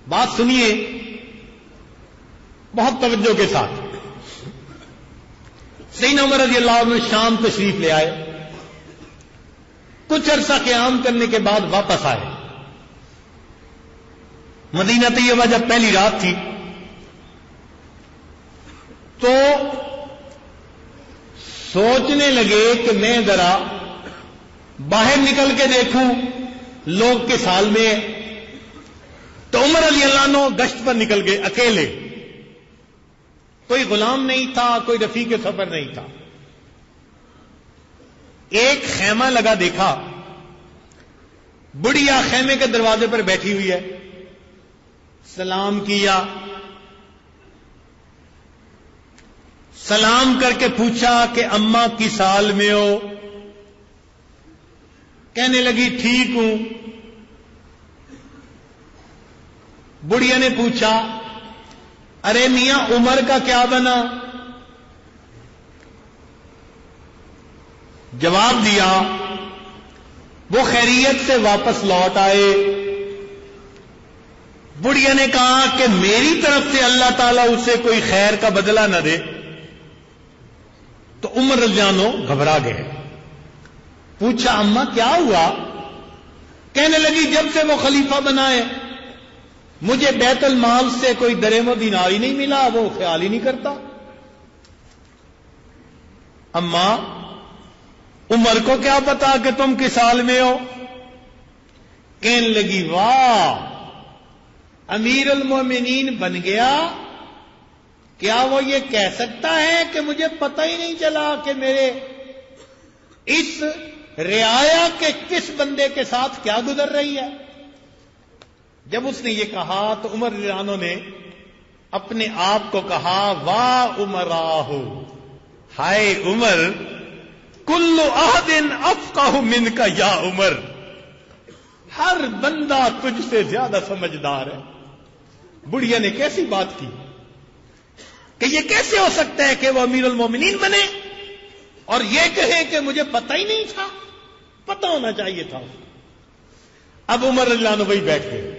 بات سنیے بہت توجہ کے ساتھ. سیدنا عمر رضی اللہ عنہ شام تشریف لے آئے. کچھ عرصہ قیام کرنے کے بعد واپس آئے. مدینہ طیبہ جب پہلی رات تھی تو سوچنے لگے کہ میں ذرا باہر نکل کے دیکھوں لوگ کس حال میں ہیں. تو عمر رضی اللہ عنہ گشت پر نکل گئے اکیلے. کوئی غلام نہیں تھا, کوئی رفیق سفر نہیں تھا. ایک خیمہ لگا دیکھا, بڑھیا خیمے کے دروازے پر بیٹھی ہوئی ہے. سلام کیا, سلام کر کے پوچھا کہ اماں کس حال میں ہو؟ کہنے لگی ٹھیک ہوں. بڑھیا نے پوچھا ارے میاں عمر کا کیا بنا؟ جواب دیا وہ خیریت سے واپس لوٹ آئے. بڑھیا نے کہا کہ میری طرف سے اللہ تعالیٰ اسے کوئی خیر کا بدلہ نہ دے. تو عمر رضی اللہ عنہ گھبرا گئے. پوچھا اماں کیا ہوا؟ کہنے لگی جب سے وہ خلیفہ بنائے مجھے بیت المال سے کوئی درہم و دینار ہی نہیں ملا, وہ خیال ہی نہیں کرتا. اماں عمر کو کیا پتا کہ تم کس حال میں ہو؟ کہنے لگی واہ امیر المومنین بن گیا, کیا وہ یہ کہہ سکتا ہے کہ مجھے پتہ ہی نہیں چلا کہ میرے اس رعایا کے کس بندے کے ساتھ کیا گزر رہی ہے؟ جب اس نے یہ کہا تو عمر رضی اللہ عنہ نے اپنے آپ کو کہا واہ عمراہ, ہائے عمر, کل احد افقہ منک یا عمر, ہر بندہ تجھ سے زیادہ سمجھدار ہے. بڑھیا نے کیسی بات کی کہ یہ کیسے ہو سکتا ہے کہ وہ امیر المومنین بنے اور یہ کہے کہ مجھے پتہ ہی نہیں تھا, پتہ ہونا چاہیے تھا. اب عمر رضی اللہ عنہ وہی بیٹھ گئے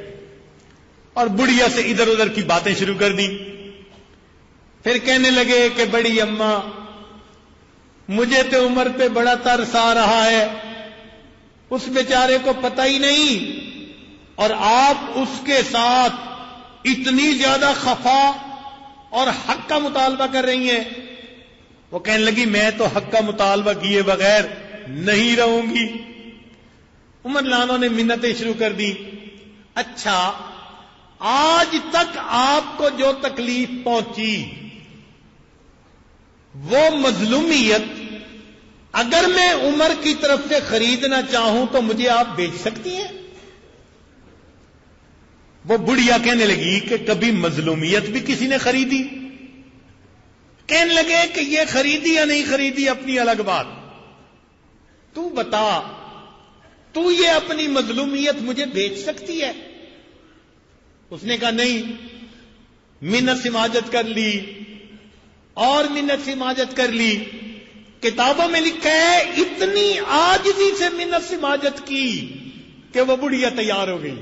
اور بڑھیا سے ادھر ادھر کی باتیں شروع کر دی. پھر کہنے لگے کہ بڑی اماں مجھے تو عمر پہ بڑا ترس آ رہا ہے, اس بیچارے کو پتہ ہی نہیں اور آپ اس کے ساتھ اتنی زیادہ خفا اور حق کا مطالبہ کر رہی ہیں. وہ کہنے لگی میں تو حق کا مطالبہ کیے بغیر نہیں رہوں گی. عمر لانوں نے منتیں شروع کر دی. اچھا آج تک آپ کو جو تکلیف پہنچی وہ مظلومیت اگر میں عمر کی طرف سے خریدنا چاہوں تو مجھے آپ بیچ سکتی ہیں؟ وہ بڑھیا کہنے لگی کہ کبھی مظلومیت بھی کسی نے خریدی؟ کہنے لگے کہ یہ خریدی یا نہیں خریدی اپنی الگ بات, تو بتا تو یہ اپنی مظلومیت مجھے بیچ سکتی ہے؟ اس نے کہا نہیں. منت سماجت کر لی اور منت سماجت کر لی. کتابوں میں لکھا ہے اتنی عاجزی سے منت سماجت کی کہ وہ بڑھیا تیار ہو گئی.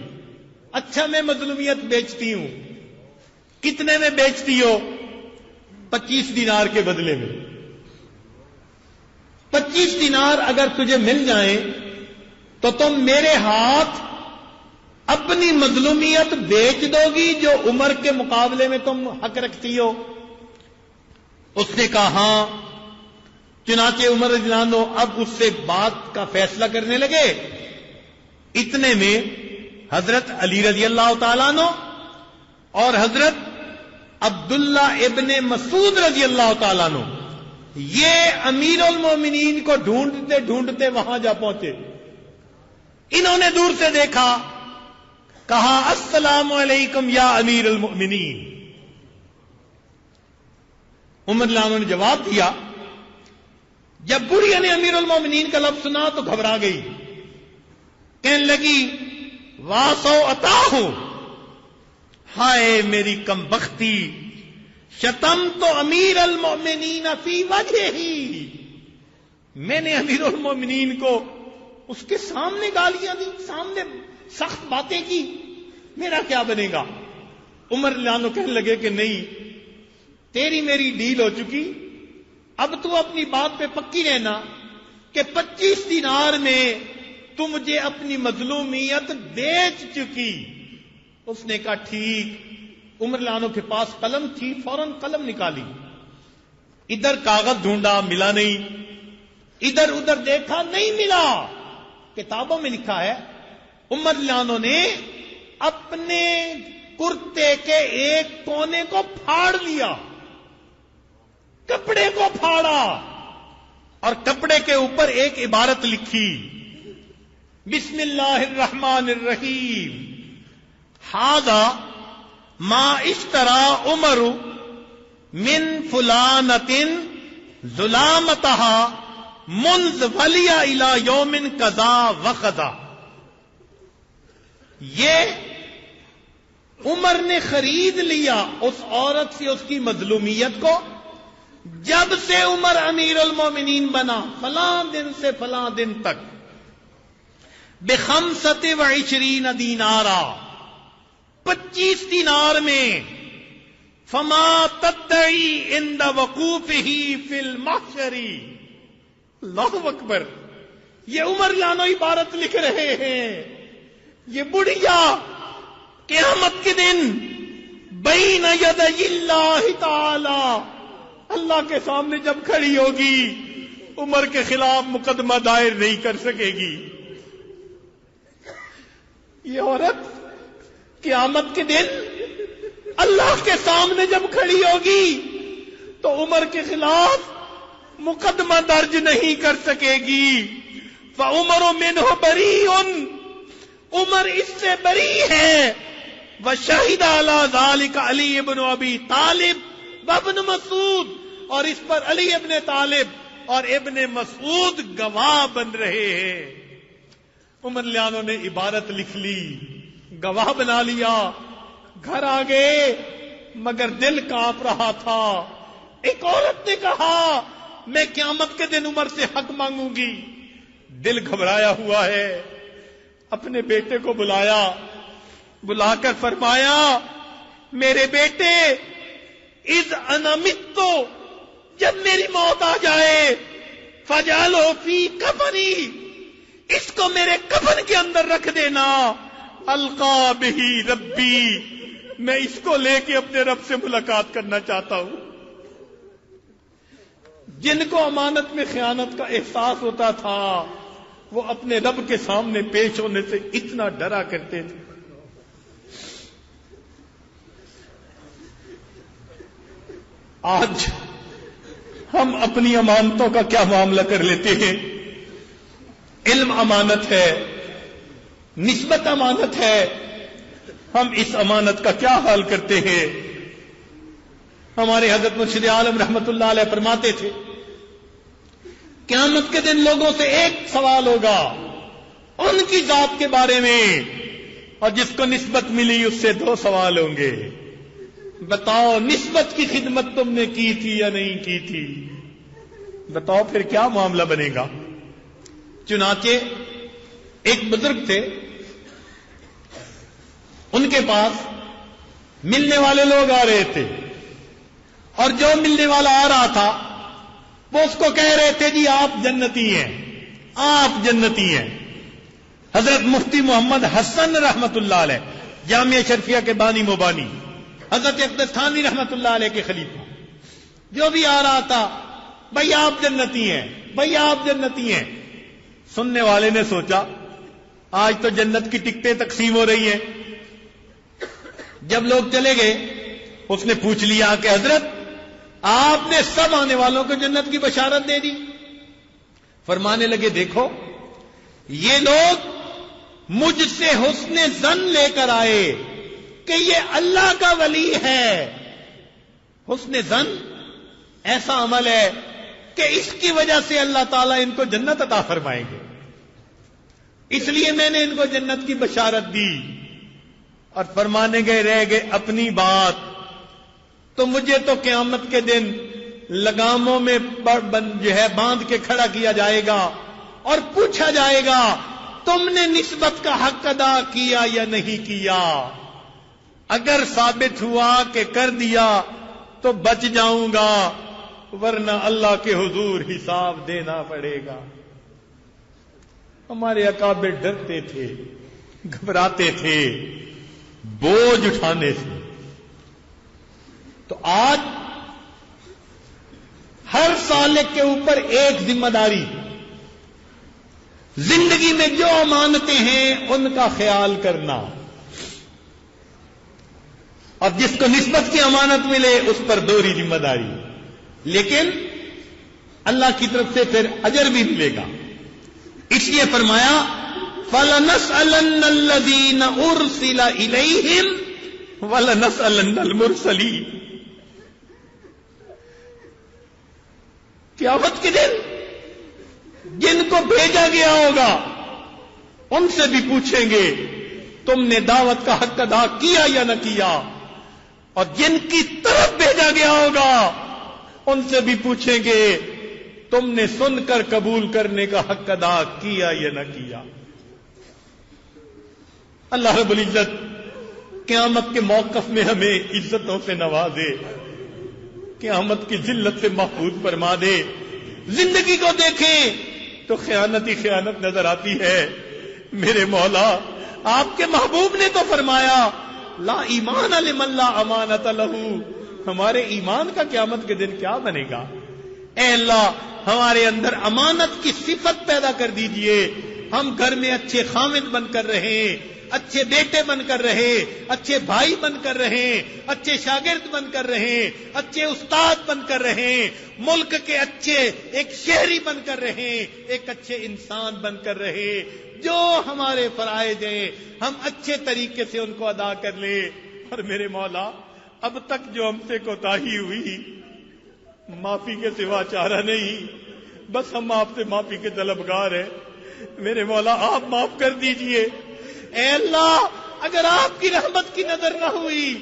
اچھا میں مظلومیت بیچتی ہوں. کتنے میں بیچتی ہو؟ 25 دینار کے بدلے میں. 25 دینار اگر تجھے مل جائیں تو تم میرے ہاتھ اپنی مظلومیت بیچ دو گی جو عمر کے مقابلے میں تم حق رکھتی ہو؟ اس نے کہا ہاں. چنانچہ عمر رضی اللہ عنہ اب اس سے بات کا فیصلہ کرنے لگے. اتنے میں حضرت علی رضی اللہ تعالیٰ عنہ اور حضرت عبداللہ ابن مسعود رضی اللہ تعالیٰ عنہ یہ امیر المومنین کو ڈھونڈتے ڈھونڈتے وہاں جا پہنچے. انہوں نے دور سے دیکھا, کہا السلام علیکم یا امیر المؤمنین. عمر رضی اللہ عنہ نے جواب دیا. جب بڑھیا نے امیر المومنین کا لفظ سنا تو گھبرا گئی. کہنے لگی واسو عطا ہوں, ہائے میری کم بختی, شتم تو امیر المومنین فی وجہ ہی, میں نے امیر المومنین کو اس کے سامنے گالیاں دی, سامنے سخت باتیں کی, میرا کیا بنے گا؟ عمر لانو کہنے لگے کہ نہیں، تیری میری ڈیل ہو چکی، اب تو اپنی بات پہ پکی رہنا کہ 25 دینار میں تو مجھے اپنی مظلومیت بیچ چکی۔ اس نے کہا ٹھیک۔ عمر لانو کے پاس قلم تھی، فوراً قلم نکالی، ادھر کاغذ ڈھونڈا، ملا نہیں، ادھر ادھر دیکھا، نہیں ملا۔ کتابوں میں لکھا ہے عمر لانو نے اپنے کرتے کے ایک کونے کو پھاڑ لیا، کپڑے کو پھاڑا، اور کپڑے کے اوپر ایک عبارت لکھی، بسم اللہ الرحمن الرحیم، ھذا ما اشترى عمر من فلانۃ ظلامتها منذ ولی الی یوم کذا وکذا۔ یہ عمر نے خرید لیا اس عورت سے اس کی مظلومیت کو جب سے عمر امیر المومنین بنا، فلاں دن سے فلاں دن تک، ب25 دینارا، 25 دینار میں، فما تدعی عند وقوفہ فی المحشر۔ اللہ اکبر، یہ عمر لانو عبارت لکھ رہے ہیں، یہ بڑھیا قیامت کے دن بین یدی اللہ تعالی، اللہ کے سامنے جب کھڑی ہوگی عمر کے خلاف مقدمہ دائر نہیں کر سکے گی۔ یہ عورت قیامت کے دن اللہ کے سامنے جب کھڑی ہوگی تو عمر کے خلاف مقدمہ درج نہیں کر سکے گی۔ فعمر منہ بریء، عمر اس سے بری ہے۔ وشہد علی ذلک علی ابن ابی طالب وابن مسعود، اور اس پر علی ابن طالب اور ابن مسعود گواہ بن رہے ہیں۔ عمر لانو نے عبارت لکھ لی، گواہ بنا لیا، گھر آ گئے، مگر دل کانپ رہا تھا۔ ایک عورت نے کہا میں قیامت کے دن عمر سے حق مانگوں گی، دل گھبرایا ہوا ہے۔ اپنے بیٹے کو بلایا، بلا کر فرمایا میرے بیٹے، اذ انا مت، جب میری موت آ جائے، فجعلہ فی کفنی، اس کو میرے کفن کے اندر رکھ دینا، القا بہ ربی، میں اس کو لے کے اپنے رب سے ملاقات کرنا چاہتا ہوں۔ جن کو امانت میں خیانت کا احساس ہوتا تھا وہ اپنے رب کے سامنے پیش ہونے سے اتنا ڈرا کرتے تھے۔ آج ہم اپنی امانتوں کا کیا معاملہ کر لیتے ہیں؟ علم امانت ہے، نسبت امانت ہے، ہم اس امانت کا کیا حال کرتے ہیں؟ ہمارے حضرت مرشد عالم رحمت اللہ علیہ فرماتے تھے قیامت کے دن لوگوں سے ایک سوال ہوگا ان کی ذات کے بارے میں، اور جس کو نسبت ملی اس سے 2 سوال ہوں گے۔ بتاؤ نسبت کی خدمت تم نے کی تھی یا نہیں کی تھی؟ بتاؤ پھر کیا معاملہ بنے گا؟ چنانچہ ایک بزرگ تھے، ان کے پاس ملنے والے لوگ آ رہے تھے، اور جو ملنے والا آ رہا تھا وہ اس کو کہہ رہے تھے جی آپ جنتی ہیں، آپ جنتی ہیں۔ حضرت مفتی محمد حسن رحمت اللہ علیہ، جامعہ شرفیہ کے بانی مبانی، حضرت اقدس تھانوی رحمت اللہ علیہ کے خلیفہ، جو بھی آ رہا تھا بھائی آپ جنتی ہیں، بھائی آپ جنتی ہیں۔ سننے والے نے سوچا آج تو جنت کی ٹکٹیں تقسیم ہو رہی ہیں۔ جب لوگ چلے گئے اس نے پوچھ لیا کہ حضرت آپ نے سب آنے والوں کو جنت کی بشارت دے دی؟ فرمانے لگے دیکھو یہ لوگ مجھ سے حسن ظن لے کر آئے کہ یہ اللہ کا ولی ہے۔ حسن ظن ایسا عمل ہے کہ اس کی وجہ سے اللہ تعالیٰ ان کو جنت عطا فرمائیں گے، اس لیے میں نے ان کو جنت کی بشارت دی۔ اور فرمانے گئے رہ گئے اپنی بات، تو مجھے تو قیامت کے دن لگاموں میں جو ہے باندھ کے کھڑا کیا جائے گا اور پوچھا جائے گا تم نے نسبت کا حق ادا کیا یا نہیں کیا؟ اگر ثابت ہوا کہ کر دیا تو بچ جاؤں گا، ورنہ اللہ کے حضور حساب دینا پڑے گا۔ ہمارے اکابر ڈرتے تھے، گھبراتے تھے بوجھ اٹھانے سے۔ تو آج ہر سالک کے اوپر ایک ذمہ داری، زندگی میں جو امانتیں ہیں ان کا خیال کرنا، اور جس کو نسبت کی امانت ملے اس پر دوہری ذمہ داری، لیکن اللہ کی طرف سے پھر اجر بھی ملے گا۔ اس لیے فرمایا فَلَنَسْأَلَنَّ الَّذِينَ أُرْسِلَ إِلَيْهِمْ وَلَنَسْأَلَنَّ الْمُرْسَلِينَ۔ قیامت کے دن جن کو بھیجا گیا ہوگا ان سے بھی پوچھیں گے تم نے دعوت کا حق ادا کیا یا نہ کیا، اور جن کی طرف بھیجا گیا ہوگا ان سے بھی پوچھیں گے تم نے سن کر قبول کرنے کا حق ادا کیا یا نہ کیا۔ اللہ رب العزت قیامت کے موقف میں ہمیں عزتوں سے نوازے، قیامت کی ذلت سے محفوظ فرما دے۔ زندگی کو دیکھیں تو خیانت ہی خیانت نظر آتی ہے۔ میرے مولا، آپ کے محبوب نے تو فرمایا لا ایمان لمن لا امانت لہ، ہمارے ایمان کا قیامت کے دن کیا بنے گا؟ اے اللہ، ہمارے اندر امانت کی صفت پیدا کر دیجئے، ہم گھر میں اچھے خامد بن کر رہیں، اچھے بیٹے بن کر رہے، اچھے بھائی بن کر رہے، اچھے شاگرد بن کر رہے، اچھے استاد بن کر رہے، ملک کے اچھے ایک شہری بن کر رہے، ایک اچھے انسان بن کر رہے۔ جو ہمارے فرائض ہیں ہم اچھے طریقے سے ان کو ادا کر لیں۔ اور میرے مولا، اب تک جو ہم سے کوتاہی ہوئی، معافی کے سوا چارہ نہیں، بس ہم آپ سے معافی کے طلبگار ہیں۔ میرے مولا، آپ معاف کر دیجئے۔ اے اللہ، اگر آپ کی رحمت کی نظر نہ ہوئی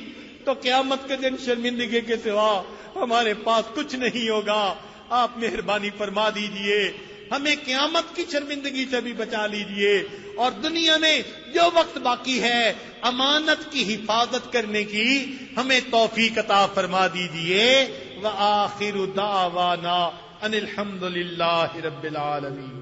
تو قیامت کے دن شرمندگی کے سوا ہمارے پاس کچھ نہیں ہوگا۔ آپ مہربانی فرما دیجئے، ہمیں قیامت کی شرمندگی سے بھی بچا لیجئے، اور دنیا میں جو وقت باقی ہے امانت کی حفاظت کرنے کی ہمیں توفیق عطا فرما دیجئے۔ وآخر دعوانا ان الحمد للہ رب العالمین۔